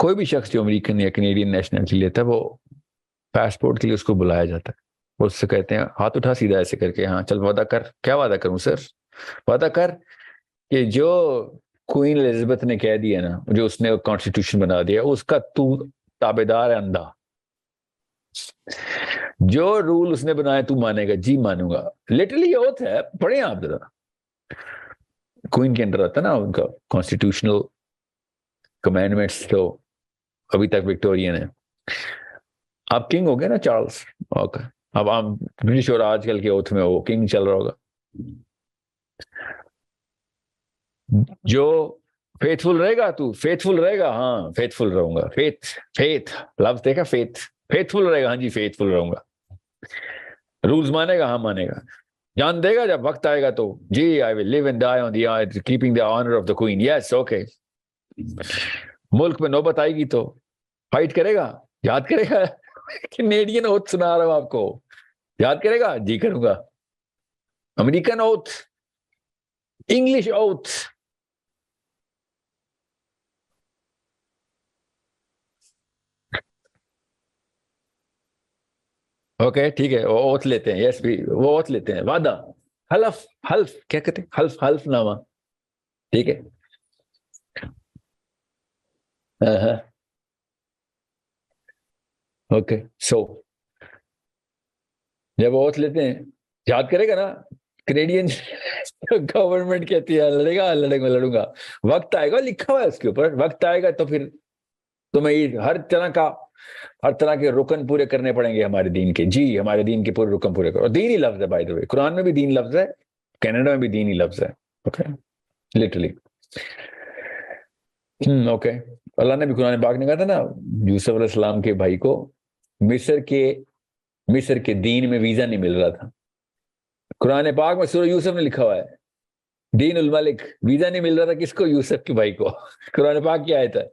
کوئی بھی شخص جو امریکن یا کینیڈین نیشنلٹی لیتا ہے وہ پاسپورٹ کے لیے اس کو بلایا جاتا ہے. وہ اس سے کہتے ہیں ہاتھ اٹھا سیدھا ایسے کر کے, ہاں چل وعدہ کر. کیا وعدہ کروں سر؟ وعدہ کر کہ جو کوئین الزبتھ نے کہہ دیا نا, جو اس نے کانسٹیٹیوشن بنا دیا, اس کا تو تابے دار ہے اندھا. جو رول اس نے بنایا تو مانے گا. جی مانوں گا. لٹرلی یہ اوتھ ہے, پڑھیں آپ ذرا. کوئین کے انڈر آتا نا ان کا کانسٹیٹیوشنل کمینڈمنٹس, تو ابھی تک وکٹورین ہے. آپ کنگ ہو گئے نا چارلز, اوکے. اب آپ برٹش اور آج کل کے اوتھ میں وہ کنگ چل رہا ہوگا. جو فیتھفل رہے گا, تو فیتھفل رہے گا. ہاں فیتھفل رہوں گا. فیتھ لفظ دیکھا, فیتھفل رہے گا. ہاں جی فیتھفل رہوں گا. رولز مانے گا, ہاں مانے گا. جان دے گا جب وقت آئے گا تو, جی I will live and die on the keeping the honour of the queen. Yes okay. ملک میں نوبت آئے گی تو فائٹ کرے گا. یاد کرے گا. کینیڈین اوتھ سنا رہا ہوں آپ کو. یاد کرے گا. جی کروں گا. American oath, English oath. Okay ٹھیک ہے, وہ اوتھ لیتے ہیں. یس بھی وہ اوتھ لیتے ہیں. وعدہ, حلف کیا کہتے ہیں, حلف نامہ. ٹھیک ہے. اوکے. سو جب اوتھ لیتے ہیں, یاد کرے گا نا. کینیڈین گورنمنٹ کہتی ہے لڑوں گا. وقت آئے گا, لکھا ہوا ہے اس کے اوپر. وقت آئے گا تو پھر تمہیں ہر طرح کے رکن پورے کرنے پڑیں گے ہمارے دین کے. جی ہمارے دین کے پورے رکن پورے کرو. اور دین ہی لفظ ہے بائی دا وے. قرآن میں بھی دین لفظ ہے, کینیڈا میں بھی دین ہی لفظ ہے. Okay literally. اوکے. اللہ نے بھی قرآن پاک نے کہا تھا نا, یوسف علیہ السلام کے بھائی کو مصر کے دین میں ویزا نہیں مل رہا تھا. قرآن پاک میں سورہ یوسف نے لکھا ہوا ہے, دین الملک. ویزا نہیں مل رہا تھا کس کو؟ یوسف کے بھائی کو. قرآن پاک کی آیت ہے.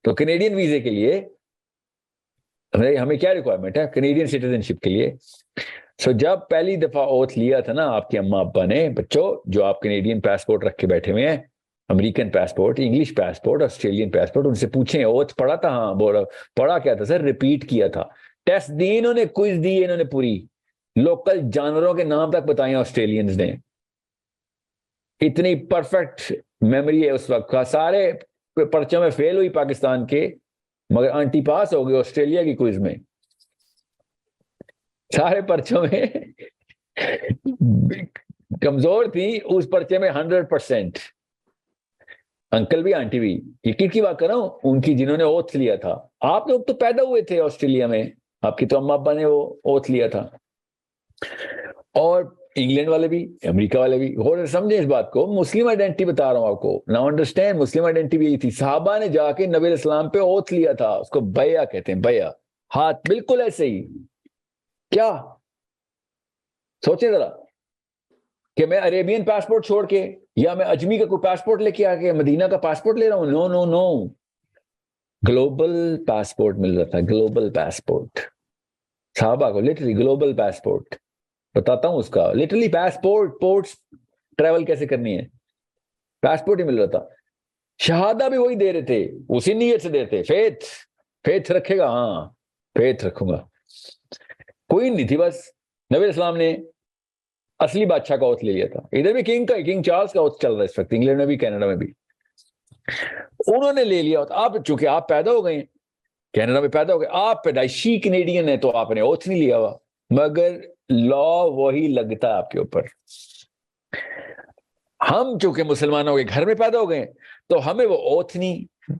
تو کینیڈین ویزے کے لیے ہمیں کیا ریکوائرمنٹ ہے؟ کینیڈین سٹیزن شپ کے لیے. سو جب پہلی دفعہ اوتھ لیا تھا نا آپ کے اماں ابا نے, بچوں جو آپ کینیڈین پاسپورٹ رکھ کے بیٹھے ہوئے ہیں, American passport, English passport, Australian passport, ان سے پوچھیں اوتھ پڑھا تھا؟ ہاں بولا. پڑھا کیا تھا سر؟ ریپیٹ کیا تھا. ٹیسٹ دی انہوں نے, کوئز دی انہوں نے پوری. لوکل جانوروں کے نام تک بتائے آسٹریلینز نے. اتنی پرفیکٹ میموری ہے اس وقت کا. سارے پرچوں میں فیل ہوئی پاکستان کے, مگر آنٹی پاس ہو گئی آسٹریلیا کی کوئز میں. سارے پرچوں میں کمزور تھی, اس پرچے میں 100%. انکل بھی آنٹی بھی. یقین کی بات کر رہا ہوں, ان کی جنہوں نے اوتھ لیا تھا. آپ لوگ تو پیدا ہوئے تھے آسٹریلیا میں, آپ کی تو اما ابا نے وہ اوتھ لیا تھا. اور انگلینڈ والے بھی, امریکہ والے بھی. غور سے سمجھیں اس بات کو. مسلم آئیڈینٹی بتا رہا ہوں آپ کو. ناؤ انڈرسٹینڈ, مسلم آئیڈینٹی بھی یہی تھی. صحابہ نے جا کے نبی علیہ السلام پہ اوتھ لیا تھا. اس کو بیعہ کہتے ہیں, بیعہ. ہاتھ بالکل ایسے ہی. کیا سوچیں ذرا, کہ میں عربین پاسپورٹ چھوڑ کے یا میں اجمی کا کوئی پاسپورٹ لے کے آ کے مدینہ کا پاسپورٹ لے رہا ہوں. نو نو نو. گلوبل پاسپورٹ مل رہا تھا, گلوبل پاسپورٹ. صحابہ کو لٹرلی گلوبل پاسپورٹ. بتاتا ہوں اس کا لٹرلی پورٹس ٹریول کیسے کرنی ہے. پاسپورٹ ہی مل رہا تھا. شہادہ بھی وہی دے رہے تھے, اسی نیت سے دیتے. فیتھ رکھے گا. ہاں فیتھ رکھوں گا. کوئی نہیں تھی, بس نبی اسلام نے اصلی بادشاہ کا اوتھ لے لیا تھا. ادھر بھی کنگ چارلز کا اوتھ چل رہا ہے اس وقت, انگلینڈ میں بھی کینیڈا میں بھی. انہوں نے لے لیا. آپ چونکہ آپ پیدا ہو گئے, کینیڈا میں پیدا ہو گئے, آپ پیدائشی کینیڈین ہیں, تو آپ نے اوتھ نہیں لیا ہوا, مگر لا وہی لگتا ہے آپ کے اوپر. ہم چونکہ مسلمانوں کے گھر میں پیدا ہو گئے, تو ہمیں وہ اوتھ نہیں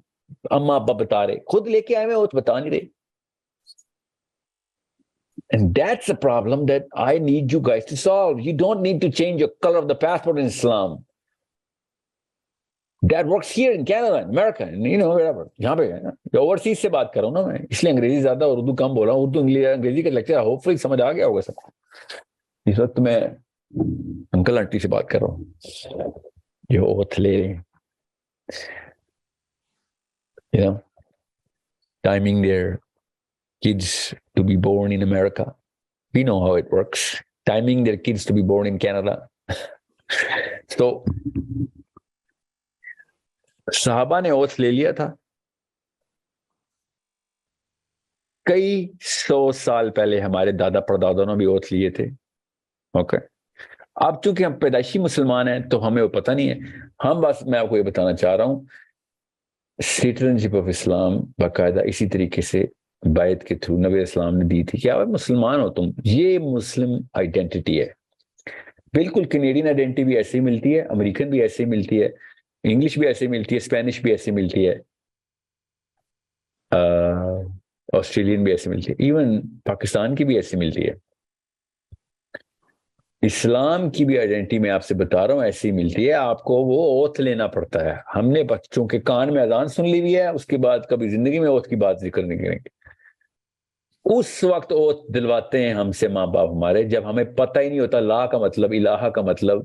اما ابا بتا رہے, خود لے کے آئے ہوئے اوتھ بتا نہیں رہے. And that's a problem that I need you guys to solve. You don't need to change your color of the passport in Islam. That works here in Canada, in America, wherever. یہاں پہ overseas سے بات کر رہا ہوں نا میں, اس لیے انگریزی زیادہ اور اردو کم بول رہا ہوں. اردو انگریزی کا لیکچر ہوپ فلی سمجھ آ گیا ہوگا سب کو. اس وقت میں انکل آنٹی سے بات کر رہا ہوں, یہ اوتھ لے رہے ہیں. Timing their kids to be born in America. We know how it works. Timing their kids to be born in Canada. So صحابہ نے اوتھ لے لیا تھا, کئی 100 سال پہلے ہمارے دادا پردادوں نے بھی اوتھ لیے تھے. اوکے اب چونکہ ہم پیدائشی مسلمان ہیں تو ہمیں وہ پتہ نہیں ہے. ہم بس میں آپ کو یہ بتانا چاہ رہا ہوں سٹیزنشپ آف اسلام باقاعدہ اسی طریقے سے بیعت کے تھرو نبی اسلام نے دی تھی کہ آپ مسلمان ہو تم. یہ مسلم آئیڈینٹی ہے. بالکل کینیڈین آئیڈینٹی بھی ایسے ہی ملتی ہے, امریکن بھی ایسے ہی ملتی ہے, انگلش بھی ایسے ہی ملتی ہے, اسپینش بھی ایسے ملتی ہے, آسٹریلین بھی ایسے ملتی ہے, ایون پاکستان کی بھی ایسے ملتی ہے. اسلام کی بھی آئیڈینٹی میں آپ سے بتا رہا ہوں ایسی ملتی ہے. آپ کو وہ اوتھ لینا پڑتا ہے. ہم نے بچوں کے کان میں اذان سن لی ہوئی ہے, اس کے بعد کبھی زندگی میں اوتھ کی بات ذکر نہیں کریں گے. اس وقت اوتھ دلواتے ہیں ہم سے ماں باپ ہمارے جب ہمیں پتہ ہی نہیں ہوتا لا کا مطلب, الہ کا مطلب.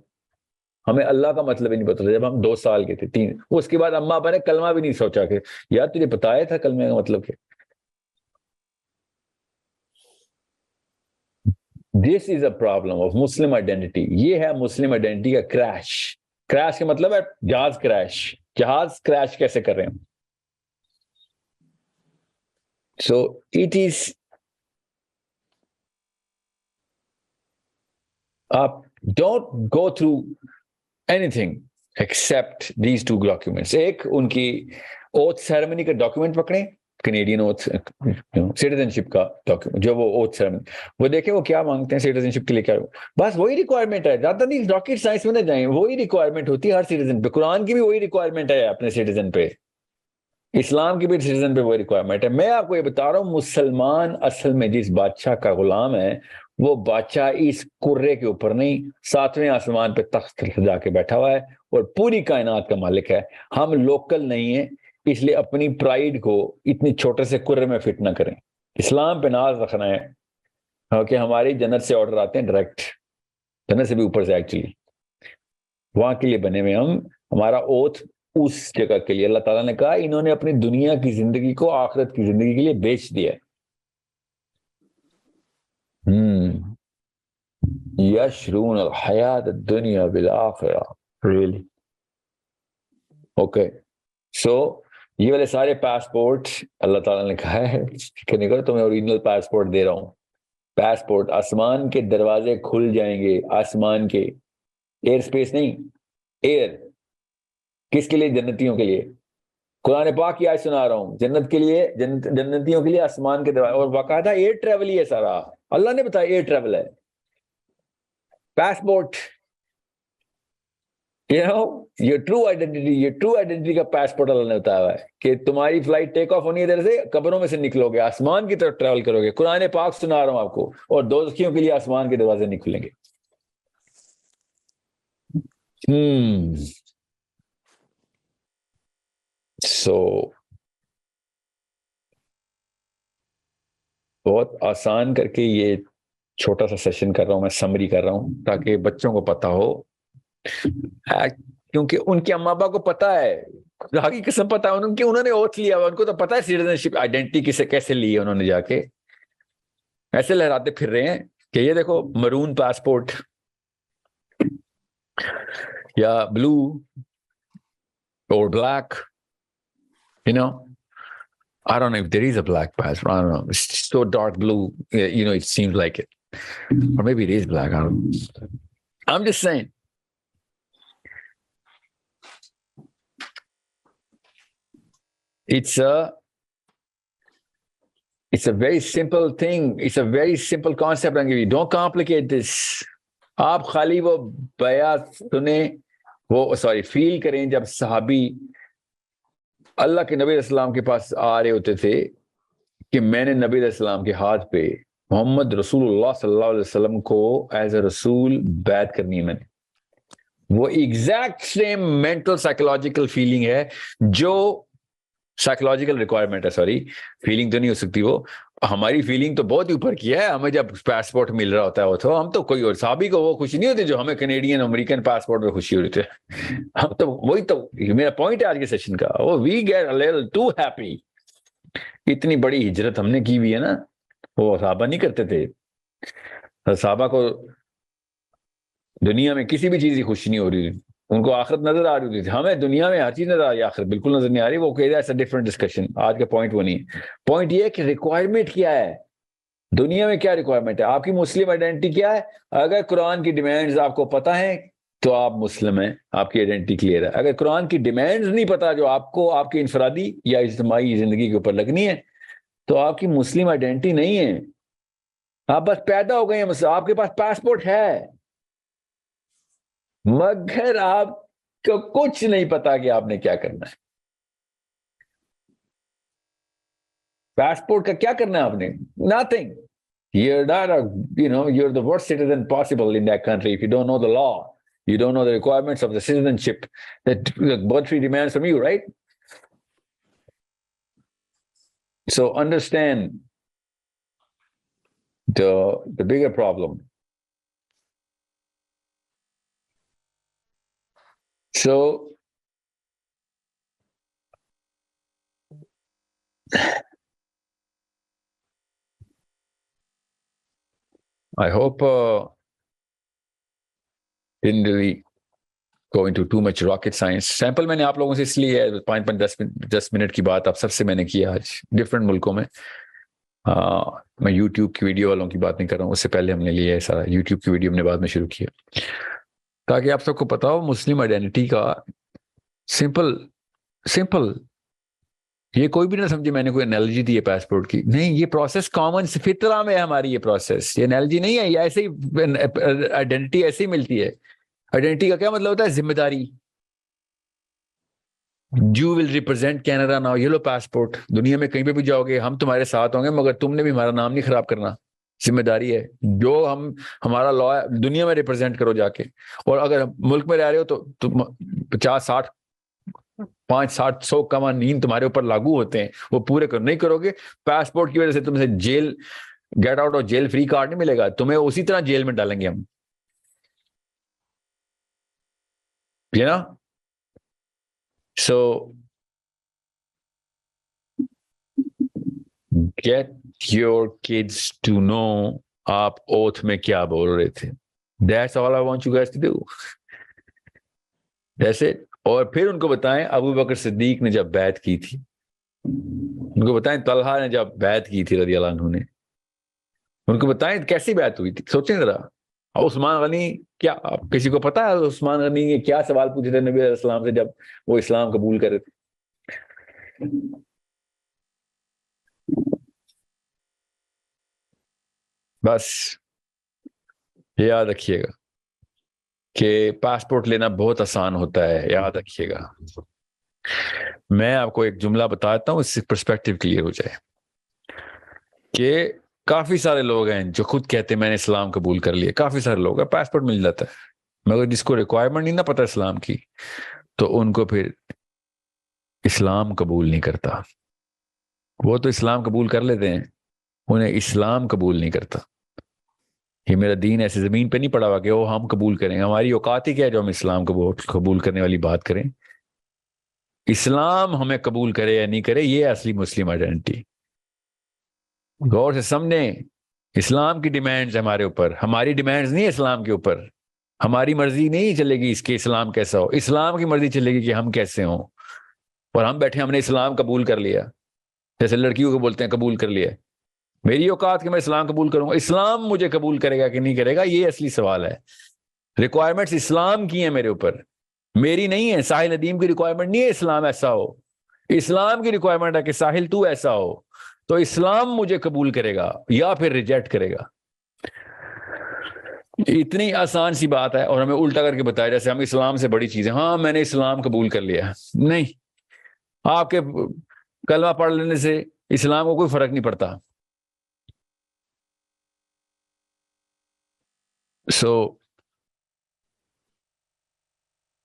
ہمیں اللہ کا مطلب ہی نہیں پتا جب ہم 2 سال کے تھے 3. اس کے بعد اماں ابا نے کلمہ بھی نہیں سوچا کہ یار تجھے بتایا تھا کلمے کا مطلب کیا. This is a problem of Muslim identity. یہ ہے مسلم آئیڈینٹی کا کریش. کریش کا مطلب ہے جہاز کریش. جہاز کریش کیسے کر رہے ہیں. سو اٹ از آپ don't go through any thing accept these 2 documents. ایک ان کی اوتھ سیریمنی کا ڈاکیومنٹ پکڑیں, کینیڈین اوتھ سٹیزنشپ کا ڈاکیومنٹ جو وہ اوتھ سیریمنی, وہ دیکھیں وہ کیا مانگتے ہیں سٹیزنشپ کے لیے. کیا بس وہی ریکوائرمنٹ ہے, زیادہ نہیں راکٹ سائنس میں نہ جائیں. وہی ریکوائرمنٹ ہوتی ہے ہر سٹیزن پہ. قرآن کی بھی وہی ریکوائرمنٹ ہے اپنے سٹیزن پہ, اسلام کی بھی سٹیزن پہ وہی ریکوائرمنٹ ہے. میں آپ کو یہ بتا رہا ہوں مسلمان اصل میں جس بادشاہ کا غلام ہے وہ بادشاہ اس کرے کے اوپر نہیں 7ویں آسمان پہ تخت سجا کے بیٹھا ہوا ہے اور پوری کائنات کا مالک ہے. ہم لوکل نہیں ہیں, اس لیے اپنی پرائیڈ کو اتنی چھوٹے سے کرے میں فٹ نہ کریں. اسلام پہ ناز رکھنا ہے کہ ہماری جنت سے آرڈر آتے ہیں ڈائریکٹ, جنت سے بھی اوپر سے ایکچولی وہاں کے لیے بنے ہوئے ہم. ہمارا اوتھ اس جگہ کے لیے. اللہ تعالیٰ نے کہا انہوں نے اپنی دنیا کی زندگی کو آخرت کی زندگی کے لیے بیچ دیا. یشرون الحیات الدنیا بالآخرہ. Really okay. سو یہ والے سارے پاسپورٹ اللہ تعالیٰ نے کہا ہے کہ نہیں کرو, تمہیں اوریجنل پاسپورٹ دے رہا ہوں. پاسپورٹ آسمان کے دروازے کھل جائیں گے. آسمان کے, ایئر سپیس نہیں, ایئر. کس کے لیے؟ جنتیوں کے لیے. قرآن پاک کی آیت سنا رہا ہوں. جنت کے لیے, جنتیوں کے لیے آسمان کے دروازے, اور باقاعدہ ایئر ٹریول ہی ہے سارا. اللہ نے بتایا ایئر ٹریول ہے. پاسپورٹ یہ ٹرو آئیڈینٹی کا پاسپورٹ اللہ نے بتایا ہے کہ تمہاری فلائٹ ٹیک آف ہونی ہے ادھر سے, قبروں میں سے نکلو گے, آسمان کی طرف ٹریول کرو گے. قرآن پاک سنا رہا ہوں آپ کو. اور دوزخیوں کے لیے آسمان کے دروازے نہیں کھلیں گے. سو بہت آسان کر کے یہ چھوٹا سا سیشن کر رہا ہوں میں, سمری کر رہا ہوں تاکہ بچوں کو پتا ہو, کیونکہ ان کے اما ابا کو پتا ہے, خدا کی قسم پتا ہے انہوں نے اوتھ لیا. ان کو تو پتا ہے سٹیزنشپ آئیڈینٹی کیسے لی ہے. انہوں نے جا کے ایسے لہراتے پھر رہے ہیں کہ یہ دیکھو مرون پاسپورٹ یا بلو اور black. I don't know if there is a black passport. I don't know. It's so dark blue. It seems like it. Or maybe it is black. I don't know. I'm just saying. It's a very simple thing. It's a very simple concept. Don't complicate this. آپ خالی وہ بیات سنیں, فیل کریں جب صحابی اللہ کے نبی علیہ السلام کے پاس آ رہے ہوتے تھے کہ میں نے نبی علیہ السلام کے ہاتھ پہ محمد رسول اللہ صلی اللہ علیہ وسلم کو ایز اے رسول بیعت کرنی ہے. میں نے وہ exact same mental psychological feeling ہے جو سائیکولوجیکل ریکوائرمنٹ ہے. فیلنگ تو نہیں ہو سکتی, وہ ہماری فیلنگ تو بہت اوپر کی ہے. ہمیں جب پاسپورٹ مل رہا ہوتا ہے وہ تو ہم تو کوئی اور صحابی کو وہ خوشی نہیں ہوتی جو ہمیں کینیڈین امریکن پاسپورٹ پہ خوشی ہو رہی تھی. ہم تو وہی تو میرا پوائنٹ ہے آج کے سیشن کا. We get a little too happy. اتنی بڑی ہجرت ہم نے کی ہوئی ہے نا, وہ صحابہ نہیں کرتے تھے. صحابہ کو دنیا میں کسی بھی چیز کی خوشی نہیں ہو رہی. ان کو آخرت نظر آ رہی ہوتی تھی. ہمیں دنیا میں ہر چیز نظر آ رہی ہے, آخرت بالکل نظر نہیں آ رہی. وہ کہہ رہا ہے ڈفرنٹ ڈسکشن, آج کا پوائنٹ وہ نہیں ہے. پوائنٹ یہ ہے کہ ریکوائرمنٹ کیا ہے دنیا میں, کیا ریکوائرمنٹ ہے, آپ کی مسلم آئیڈینٹی کیا ہے. اگر قرآن کی ڈیمانڈز آپ کو پتہ ہیں تو آپ مسلم ہیں, آپ کی آئیڈینٹی کلیئر ہے. اگر قرآن کی ڈیمانڈز نہیں پتا جو آپ کو آپ کی انفرادی یا اجتماعی زندگی کے اوپر لگنی ہے, تو آپ کی مسلم آئیڈینٹی نہیں ہے. آپ بس پیدا ہو گئے ہیں, آپ کے پاس پاسپورٹ ہے مگر آپ کو کچھ نہیں پتا کہ آپ نے کیا کرنا ہے. پاسپورٹ کا کیا کرنا ہے آپ نے؟ Nothing. You're not you're the worst citizen possible in that country if you don't know the law. You don't know the requirements of the citizenship that the country demands from you, right? So understand the bigger problem. So I hope didn't really go into too much rocket science. Sample میں نے آپ لوگوں سے اس لیے 5-10 minute کی بات آپ سب سے میں نے کیا آج ڈفرینٹ ملکوں میں. میں یوٹیوب کی ویڈیو والوں کی بات نہیں کر رہا ہوں, اس سے پہلے ہم نے لیا ہے سارا. یوٹیوب کی ویڈیو ہم نے بعد میں شروع کیا تاکہ آپ سب کو پتا ہو مسلم آئیڈینٹی کا سمپل. یہ کوئی بھی نہ سمجھے میں نے کوئی انالوجی دی ہے پاسپورٹ کی, نہیں. یہ پروسیس کامن فطرہ میں ہے ہماری, یہ پروسیس, یہ انالوجی نہیں ہے. یہ ایسے ہی آئیڈینٹی ایسے ہی ملتی ہے. آئیڈینٹی کا کیا مطلب ہوتا ہے؟ ذمہ داری. You will represent Canada now. یہ لو پاسپورٹ, دنیا میں کہیں پہ بھی جاؤ گے ہم تمہارے ساتھ ہوں گے, مگر تم نے بھی ہمارا نام نہیں خراب کرنا. ذمہ داری ہے جو ہمارا لا ہے دنیا میں ریپرزینٹ کرو جا کے. اور اگر ملک میں رہ رہے ہو تو تم 50-60 500-100 قوانین تمہارے اوپر لاگو ہوتے ہیں, وہ پورے نہیں کرو گے, پاسپورٹ کی وجہ سے تم سے جیل گیٹ آؤٹ اور جیل فری کارڈ نہیں ملے گا, تمہیں اسی طرح جیل میں ڈالیں گے ہم. یہ نا. So get your kids to know آپ اوتھ میں کیا بول رہے تھے. That's all I want you guys to do. That's it. اور پھر ان کو بتائیں ابو بکر صدیق نے جب بیعت کی تھی, ان کو بتائیں طلحہ نے جب بیعت کی تھی رضی اللہ عنہ نے, ان کو بتائیں کیسی بیعت ہوئی تھی. سوچیں ذرا. عثمان غنی, کیا آپ کسی کو پتا ہے عثمان غنی نے کیا سوال پوچھے تھے نبی علیہ السلام سے جب وہ اسلام قبول کرے تھے؟ بس یاد رکھیے گا کہ پاسپورٹ لینا بہت آسان ہوتا ہے, یاد رکھیے گا. میں آپ کو ایک جملہ بتاتا ہوں, اس سے پرسپیکٹیو کلیئر ہو جائے کہ کافی سارے لوگ ہیں جو خود کہتے ہیں میں نے اسلام قبول کر لیا. کافی سارے لوگ ہیں, پاسپورٹ مل جاتا ہے, مگر جس کو ریکوائرمنٹ نہیں نہ پتا اسلام کی, تو ان کو پھر اسلام قبول نہیں کرتا. وہ تو اسلام قبول کر لیتے ہیں, انہیں اسلام قبول نہیں کرتا. یہ میرا دین ایسے زمین پہ نہیں پڑا ہوا کہ وہ ہم قبول کریں. ہماری اوقات ہی کیا ہے جو ہم اسلام قبول کرنے والی بات کریں. اسلام ہمیں قبول کرے یا نہیں کرے, یہ اصلی مسلم آئیڈینٹی. غور سے سمجھیں, اسلام کی ڈیمانڈز ہمارے اوپر, ہماری ڈیمانڈز نہیں اسلام کے اوپر. ہماری مرضی نہیں چلے گی اس کے اسلام کیسا ہو, اسلام کی مرضی چلے گی کہ ہم کیسے ہوں. اور ہم بیٹھے ہم نے اسلام قبول کر لیا, جیسے لڑکیوں کو بولتے ہیں قبول کر لیا. میری اوقات کہ میں اسلام قبول کروں گا, اسلام مجھے قبول کرے گا کہ نہیں کرے گا, یہ اصلی سوال ہے. ریکوائرمنٹس اسلام کی ہیں میرے اوپر, میری نہیں ہے. ساحل ندیم کی ریکوائرمنٹ نہیں ہے اسلام ایسا ہو, اسلام کی ریکوائرمنٹ ہے کہ ساحل تو ایسا ہو. تو اسلام مجھے قبول کرے گا یا پھر ریجیکٹ کرے گا. اتنی آسان سی بات ہے, اور ہمیں الٹا کر کے بتایا جیسے ہم اسلام سے بڑی چیزیں. ہاں میں نے اسلام قبول کر لیا. نہیں, آپ کے کلمہ پڑھ لینے سے اسلام کو کوئی فرق نہیں پڑتا. سو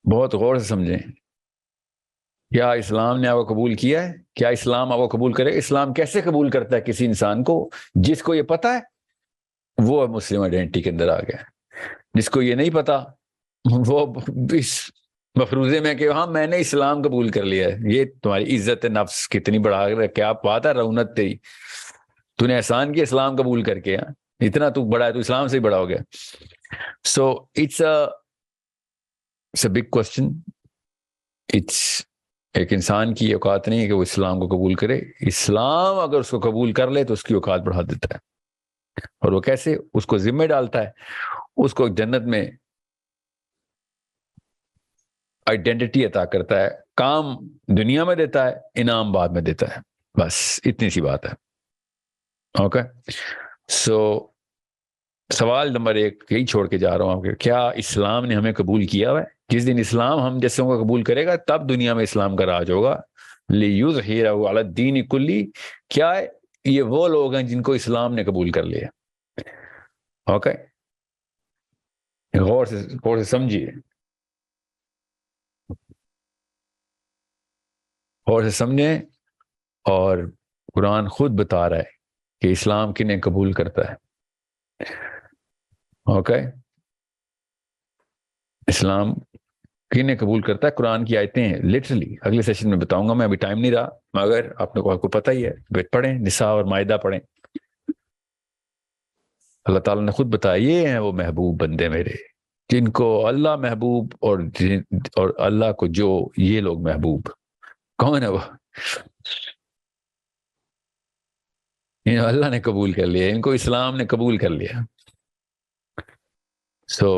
بہت غور سے سمجھیں, کیا اسلام نے آپ کو قبول کیا ہے؟ کیا اسلام آپ کو قبول کرے؟ اسلام کیسے قبول کرتا ہے کسی انسان کو؟ جس کو یہ پتا ہے وہ مسلم آئیڈینٹی کے اندر آ گیا. جس کو یہ نہیں پتا وہ اس مفروضے میں کہ ہاں میں نے اسلام قبول کر لیا ہے. یہ تمہاری عزت نفس کتنی بڑھا کر, کیا بات ہے, رونت تیری, تو نے احسان کیا اسلام قبول کر کے. اتنا تو بڑا ہے, تو اسلام سے ہی بڑا ہو گیا. So it's it's a big question. ایک انسان کی اوقات نہیں ہے کہ وہ اسلام کو قبول کرے. اسلام اگر اس کو قبول کر لے تو اس کی اوقات بڑھا دیتا ہے. اور وہ کیسے؟ اس کو ذمہ ڈالتا ہے, اس کو جنت میں آئیڈینٹی عطا کرتا ہے, کام دنیا میں دیتا ہے, انعام بعد میں دیتا ہے. بس اتنی سی بات ہے. اوکے, سو سوال نمبر 1 یہی چھوڑ کے جا رہا ہوں آپ کہ کیا اسلام نے ہمیں قبول کیا ہوا ہے؟ جس دن اسلام ہم جیسوں کو قبول کرے گا تب دنیا میں اسلام کا راج ہوگا. لِیُظْہِرَهُ عَلَى الدِّینِ کُلِّ. کیا ہے؟ یہ وہ لوگ ہیں جن کو اسلام نے قبول کر لیا. اوکے, غور سے سمجھیے, غور سے سمجھیں. اور قرآن خود بتا رہا ہے کہ اسلام کنہیں قبول کرتا ہے. اوکے, اسلام کنہیں قبول کرتا ہے. قرآن کی آیتیں ہیں لٹرلی, اگلے سیشن میں بتاؤں گا میں, ابھی ٹائم نہیں رہا, مگر آپ کو پتہ ہی ہے, پڑھیں نساء اور مائدہ پڑھیں. اللہ تعالیٰ نے خود بتایا یہ ہیں وہ محبوب بندے میرے جن کو اللہ محبوب, اور اللہ کو جو یہ لوگ محبوب. کون ہے وہ؟ اللہ نے قبول کر لیا, ان کو اسلام نے قبول کر لیا. سو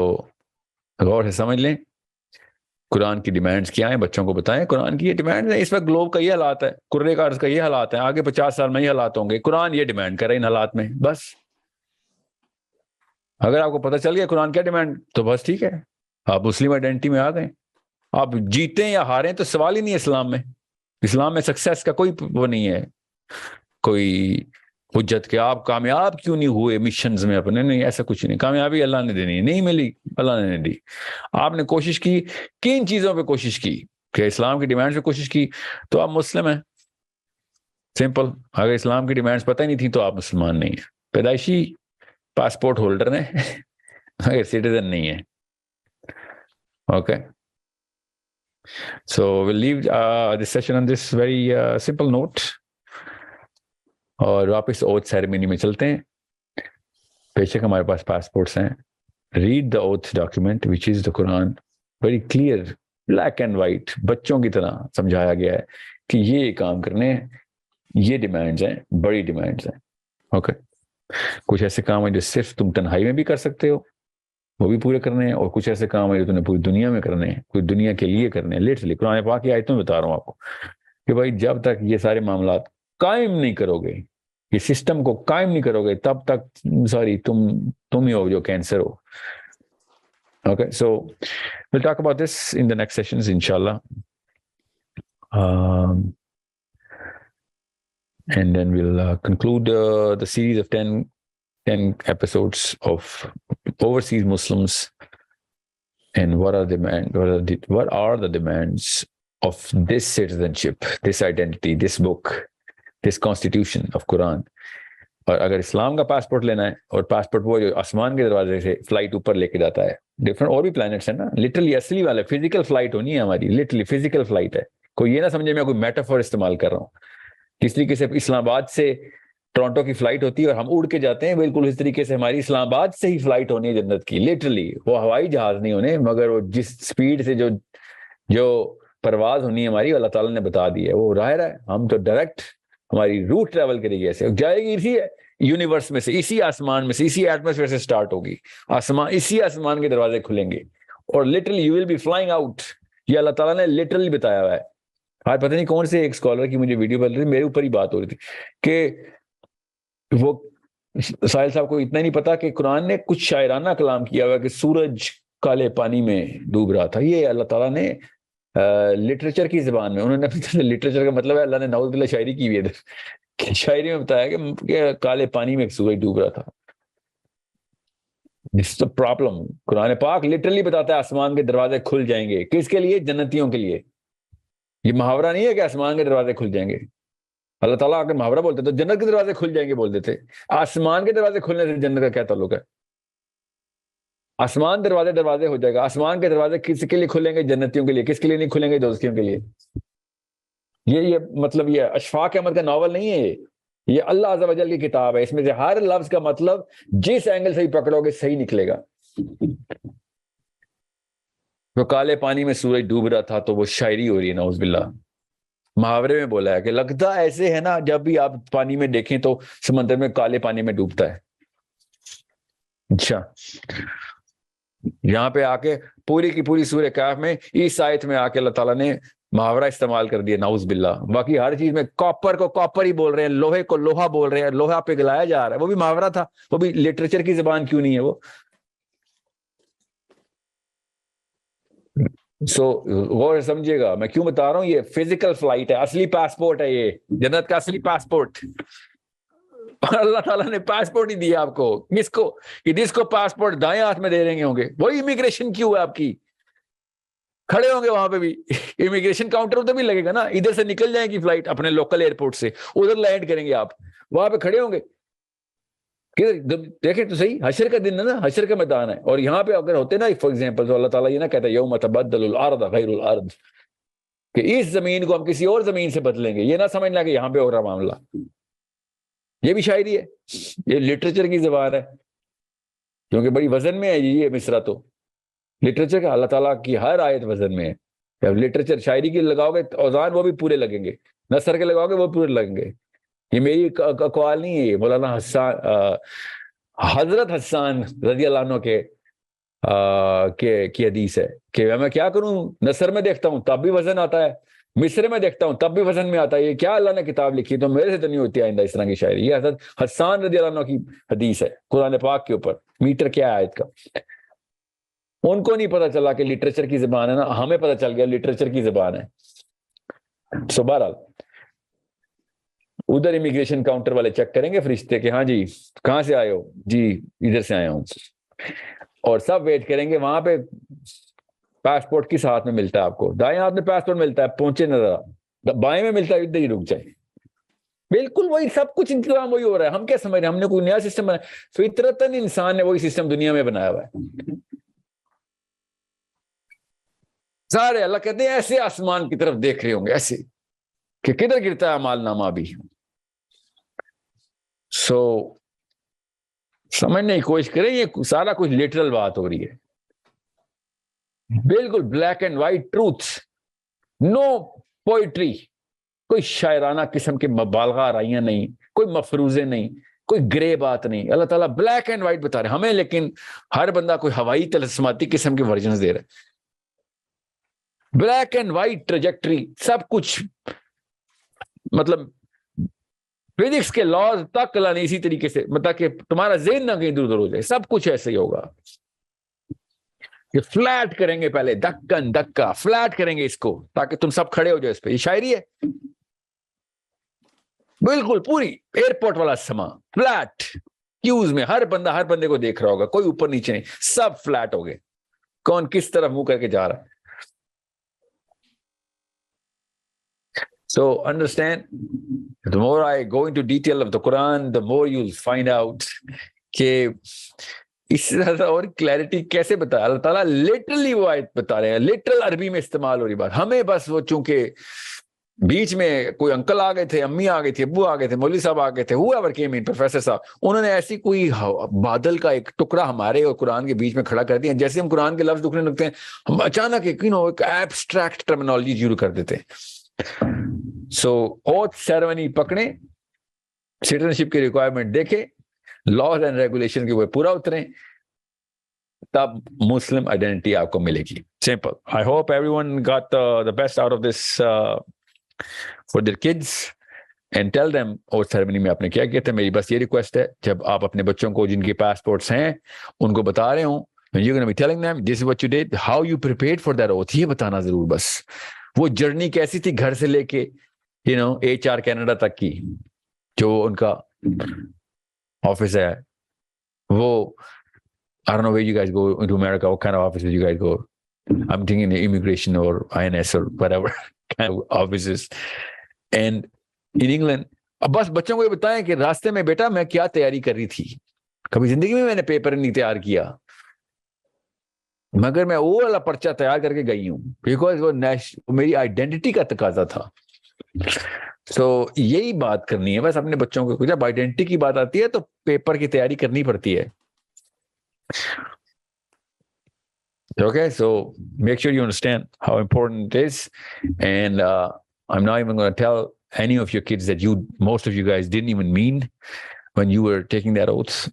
غور سے سمجھ لیں قرآن کی ڈیمانڈز کیا ہیں, بچوں کو بتائیں. قرآن کی یہ ڈیمانڈ ہے, اس وقت گلوب کا یہ حالات ہے, کرے کا عرض کا یہ حالات ہیں, آگے 50 سال میں یہ حالات ہوں گے. قرآن یہ ڈیمانڈ کرے ان حالات میں. بس اگر آپ کو پتہ چل گیا قرآن کیا ڈیمانڈ تو بس ٹھیک ہے, آپ مسلم آئیڈینٹی میں آ گئے. آپ جیتیں یا ہاریں تو سوال ہی نہیں ہے اسلام میں. اسلام میں سکسیس کا کوئی وہ نہیں ہے, کوئی حجت کہ آپ کامیاب کیوں نہیں ہوئے مشنز میں اپنے. نہیں, ایسا کچھ نہیں. کامیابی اللہ نے دینی, نہیں ملی اللہ نے دی. آپ نے کوشش کی, کن چیزوں پہ کوشش کی کہ اسلام کی ڈیمانڈ پہ کوشش کی, تو آپ مسلم ہیں. سمپل. اگر اسلام کی ڈیمانڈز پتہ ہی نہیں تھی تو آپ مسلمان نہیں ہیں. پیدائشی پاسپورٹ ہولڈر نے, اگر سٹیزن نہیں ہے. Okay, so we'll leave this session on this very simple note. اور واپس اوتھ سیریمنی میں چلتے ہیں. بے شک ہمارے پاس پاسپورٹس ہیں. Read the oath document which is the Quran. Very clear, black and white, بچوں کی طرح سمجھایا گیا ہے کہ یہ کام کرنے ہیں, یہ ڈیمانڈز ہیں, بڑی ڈیمانڈز ہیں. اوکے, کچھ ایسے کام ہیں جو صرف تم تنہائی میں بھی کر سکتے ہو, وہ بھی پورے کرنے ہیں, اور کچھ ایسے کام ہیں جو تم نے پوری دنیا میں کرنے ہیں, پوری دنیا کے لیے کرنے ہیں. لٹرلی قرآن پاک کی آیتوں میں بتا رہا ہوں آپ کو کہ بھائی جب تک یہ سارے معاملات قائم نہیں کرو گے, یہ سسٹم کو قائم نہیں کرو گے, تب تک سوری تم ہی ہو جو cancer who. Okay, so we'll talk about this in the next sessions, inshallah. And then we'll conclude the series of 10 episodes of overseas Muslims and what are the demands of this citizenship, this identity, this book, this constitution of Quran. اور اگر اسلام کا passport لینا ہے, اور passport وہ جو آسمان کے دروازے سے فلائٹ اوپر لے کے جاتا ہے, ڈفرنٹ اور بھی پلانٹس ہیں نا, لٹرلی اصلی والے فزیکل فلائٹ ہونی ہے ہماری, لٹرلی فزیکل فلائٹ ہے. کوئی یہ نہ سمجھے میں کوئی میٹافور استعمال کر رہا ہوں. کس طریقے سے اسلام آباد سے ٹورانٹو کی فلائٹ ہوتی ہے اور ہم اڑ کے جاتے ہیں, بالکل اس طریقے سے ہماری اسلام آباد سے ہی فلائٹ ہونی ہے جنت کی. لٹرلی وہ ہوائی جہاز نہیں ہونے, مگر وہ جس سپیڈ سے جو پرواز ہونی ہے ہماری, اللہ تعالیٰ نے بتا دی ہے. وہ ظاہر ہے ہم تو ڈائریکٹ ہماری روٹ ٹریول کرے گی, ایسے جائے گی اسی یونیورس میں سے, اسی آسمان میں سے, اسی ایٹماسفیئر سے سٹارٹ ہوگی. اسی آسمان کے دروازے کھلیں گے اور literally you will be flying out. یہ اللہ تعالیٰ نے لٹرلی بتایا ہوا ہے. آج پتہ نہیں کون سے ایک اسکالر کی مجھے ویڈیو بن رہی تھی, میرے اوپر ہی بات ہو رہی تھی کہ وہ ساحل صاحب کو اتنا نہیں پتا کہ قرآن نے کچھ شاعرانہ کلام کیا ہوا کہ سورج کالے پانی میں ڈوب رہا تھا. یہ اللہ تعالیٰ نے لٹریچر کی زبان میں, انہوں نے لٹریچر کا مطلب ہے اللہ نے نعوذ باللہ شاعری کی ہوئی ہے, شاعری میں بتایا کہ کالے پانی میں ایک سورج ڈوب رہا تھا. This is the problem. قرآن پاک لٹرلی بتاتا ہے آسمان کے دروازے کھل جائیں گے. کس کے لیے؟ جنتیوں کے لیے. یہ محاورہ نہیں ہے کہ آسمان کے دروازے کھل جائیں گے. اللہ تعالیٰ اگر محاورہ بولتے تو جنت کے دروازے کھل جائیں گے بول دیتے. آسمان کے دروازے کھلنے سے جنت کا کیا تعلق ہے؟ آسمان دروازے ہو جائے گا. آسمان کے دروازے کس کے لیے کھلیں گے؟ جنتیوں کے لیے. کس کے لیے نہیں کھلیں گے؟ دوستیوں کے لیے. یہ مطلب یہ اشفاق احمد کا ناول نہیں ہے, یہ اللہ عز و جل کی کتاب ہے. اس میں سے ہر لفظ کا مطلب جس اینگل سے ہی پکڑو گے صحیح نکلے گا. تو کالے پانی میں سورج ڈوب رہا تھا، تو وہ شاعری ہو رہی ہے نعوذ باللہ. محاورے میں بولا ہے کہ لگتا ایسے ہے نا جب بھی آپ پانی میں دیکھیں تو سمندر میں کالے پانی میں ڈوبتا ہے. اچھا، یہاں پہ آ کے پوری کی پوری سورہ کہف میں اس آیت میں آ کے اللہ تعالیٰ نے محاورہ استعمال کر دیا نعوذ باللہ. باقی ہر چیز میں کاپر کو کاپر ہی بول رہے ہیں، لوہے کو لوہا بول رہے ہیں، لوہا پہ گلایا جا رہا ہے. وہ بھی محاورہ تھا، وہ بھی لٹریچر کی زبان کیوں نہیں ہے وہ. سو غور سمجھے گا میں کیوں بتا رہا ہوں، یہ فزیکل فلائٹ ہے، اصلی پاسپورٹ ہے یہ جنت کا اصلی پاسپورٹ. اور اللہ تعالیٰ نے پاسپورٹ ہی دیا آپ کو. کس کو؟ کہ جس کو پاسپورٹ دائیں ہاتھ میں دے رہے ہوں گے وہی امیگریشن کیوں ہے آپ کی. کھڑے ہوں گے وہاں پہ بھی امیگریشن کاؤنٹر ادھر بھی لگے گا نا، ادھر سے نکل جائیں گی فلائٹ اپنے لوکل ایئرپورٹ سے، ادھر لینڈ کریں گے، آپ وہاں پہ کھڑے ہوں گے. دیکھیں تو صحیح، حشر کا دن ہے نا، حشر کا میدان ہے. اور یہاں پہ اگر ہوتے نا فار ایگزامپل، تو اللہ تعالیٰ یہ نہ کہتا یوم تبدل الارض غیر الارض، کہ اس زمین کو ہم کسی اور زمین سے بدلیں گے. یہ نہ سمجھنا کہ یہاں پہ ہو رہا معاملہ. یہ بھی شاعری ہے، یہ لٹریچر کی زبان ہے، کیونکہ بڑی وزن میں ہے یہ مصرع. تو لٹریچر کا اللہ تعالیٰ کی ہر آیت وزن میں ہے. جب لٹریچر شاعری کی لگاؤ گے اوزان وہ بھی پورے لگیں گے، نثر کے لگاؤ گے وہ پورے لگیں گے. یہ میری اقوال نہیں ہے، یہ مولانا حسان حضرت حسان رضی اللہ عنہ کی حدیث ہے کہ میں کیا کروں، نثر میں دیکھتا ہوں تب بھی وزن آتا ہے، مصر میں دیکھتا ہوں تب بھی وزن میں آتا ہے. یہ کیا اللہ نے کتاب لکھی، تو میرے سے تو نہیں ہوتی آئندہ اس طرح کی شاعری. یہ حضرت حسان رضی اللہ عنہ کی حدیث ہے قرآن پاک کے اوپر. میٹر کیا ہے آیت کا؟ ان کو نہیں پتا چلا کہ لٹریچر کی زبان ہے نا، ہمیں پتا چل گیا لٹریچر کی زبان ہے. سو بہرحال ادھر امیگریشن کاؤنٹر والے چیک کریں گے فرشتے کہ ہاں جی کہاں سے آئے ہو، جی ادھر سے آیا ہوں. اور سب ویٹ کریں گے وہاں پہ. پاسپورٹ کس ہاتھ میں ملتا ہے آپ کو؟ دائیں ہاتھ میں پاسپورٹ ملتا ہے، پہنچے نظر بائیں میں ملتا ہے، ادھر ہی رک جائے. بالکل وہی، سب کچھ انتظام وہی ہو رہا ہے. ہم کیا سمجھ رہے ہیں ہم نے کوئی نیا سسٹم بنایا؟ فطرتاً انسان نے وہی سسٹم دنیا میں بنایا ہوا ہے. سارے اللہ کہتے ہیں ایسے آسمان کی طرف دیکھ رہے ہوں گے ایسے کہ کدھر گرتا ہے اعمال نامہ بھی. سو سمجھنے کی کوشش کریں، یہ سارا کچھ لٹرل بات ہو رہی ہے، بالکل black and white truth, no poetry, کوئی شاعرانہ قسم کے مبالغہ آرائیاں نہیں، کوئی مفروضے نہیں، کوئی گرے بات نہیں. اللہ تعالیٰ بلیک اینڈ وائٹ بتا رہے ہمیں، لیکن ہر بندہ کوئی ہوائی طلسماتی قسم کے ورژنز دے رہا ہے. بلیک اینڈ وائٹ ٹریجیکٹری سب کچھ، مطلب فزکس کے لاز تک اللہ نے اسی طریقے سے، مطلب کہ تمہارا ذہن نہ کہیں دور دور ہو جائے، سب کچھ ایسے ہی ہوگا. یہ فلیٹ کریں گے پہلے، دکن دکا فلیٹ کریں گے اس کو تاکہ تم سب کھڑے ہو جائے اس پہ. یہ شاعری ہے بالکل پوری. ایئرپورٹ والا سما فلیٹ، کیوز میں ہر بندے کو دیکھ رہا ہوگا، کوئی اوپر نیچے نہیں، سب فلیٹ ہو گئے. کون کس طرف منہ کر کے جا رہا ہے. So understand, the more I go into detail of the Quran, the more you'll find out کہ اس سے زیادہ اور کلیئرٹی کیسے بتا. اللہ تعالیٰ لٹرلی وہ آیت بتا رہے ہیں، لٹرل عربی میں استعمال ہو رہی بات. ہمیں بس وہ چونکہ بیچ میں کوئی انکل آ گئے تھے، امی آ گئی تھی، ابو آ گئے تھے، مولوی صاحب آ گئے تھے، whoever came in، پروفیسر صاحب، انہوں نے ایسی کوئی بادل کا ایک ٹکڑا ہمارے اور قرآن کے بیچ میں کھڑا کر دیا. جیسے ہم قرآن کے لفظ دکھنے لگتے ہیں ہم اچانک ایک ایبسٹریکٹ ٹرمینالوجی شروع کر دیتے ہیں. سو اوتھ سیریمنی پکڑیں، سٹیزنشپ کی ریکوائرمنٹ دیکھیں، لاز اینڈ ریگولیشن کے اوپر پورا اتریں، تب مسلم آئیڈینٹی آپ کو ملے گی. Simple. I hope everyone got the best out of this for their kids and tell them. Oath ceremony میں آپ نے کیا کیا تھا. میری بس یہ ریکویسٹ ہے جب آپ اپنے بچوں کو جن کے پاسپورٹس ہیں ان کو بتا رہے ہوں، you're going to be telling them this is what you did, how you prepared for that oath. یہ بتانا ضرور. بس وہ جرنی کیسی تھی گھر سے لے کے HR کینیڈا تک کی، جو ان کا آفس ہے. وہ I don't know where you guys go into America, what kind of offices you guys go. I'm thinking immigration or INS or whatever kind of offices. And in England, اب بس بچوں کو یہ بتائیں کہ راستے میں بیٹا میں کیا تیاری کر رہی تھی. کبھی زندگی میں نے پیپر نہیں تیار کیا، مگر میں وہ والا پرچہ تیار کر کے گئی ہوں بیکاز وہ میری آئیڈینٹی کا تقاضا تھا. سو یہی بات کرنی ہے بس اپنے بچوں کو. جب آئیڈینٹی کی بات آتی ہے تو پیپر کی تیاری کرنی پڑتی ہے. Okay, so make sure you understand how important it is. And I'm not even going to tell any of your kids that most of you guys didn't even mean when you were taking that oath.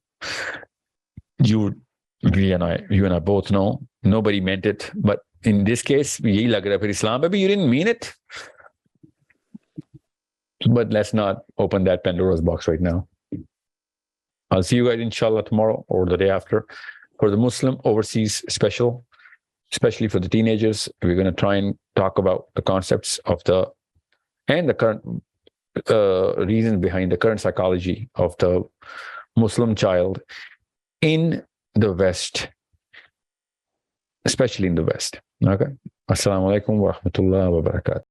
You and I both know nobody meant it. But in this case, yahi lag raha hai, Islam, maybe you didn't mean it. But let's not open that Pandora's box right now. I'll see you guys, inshallah, tomorrow or the day after for the Muslim Overseas Special, especially for the teenagers. We're going to try and talk about the concepts of the current reasons behind the current psychology of the Muslim child in the West, especially in the West. Okay. Assalamu alaikum wa rahmatullahi wa barakatuh.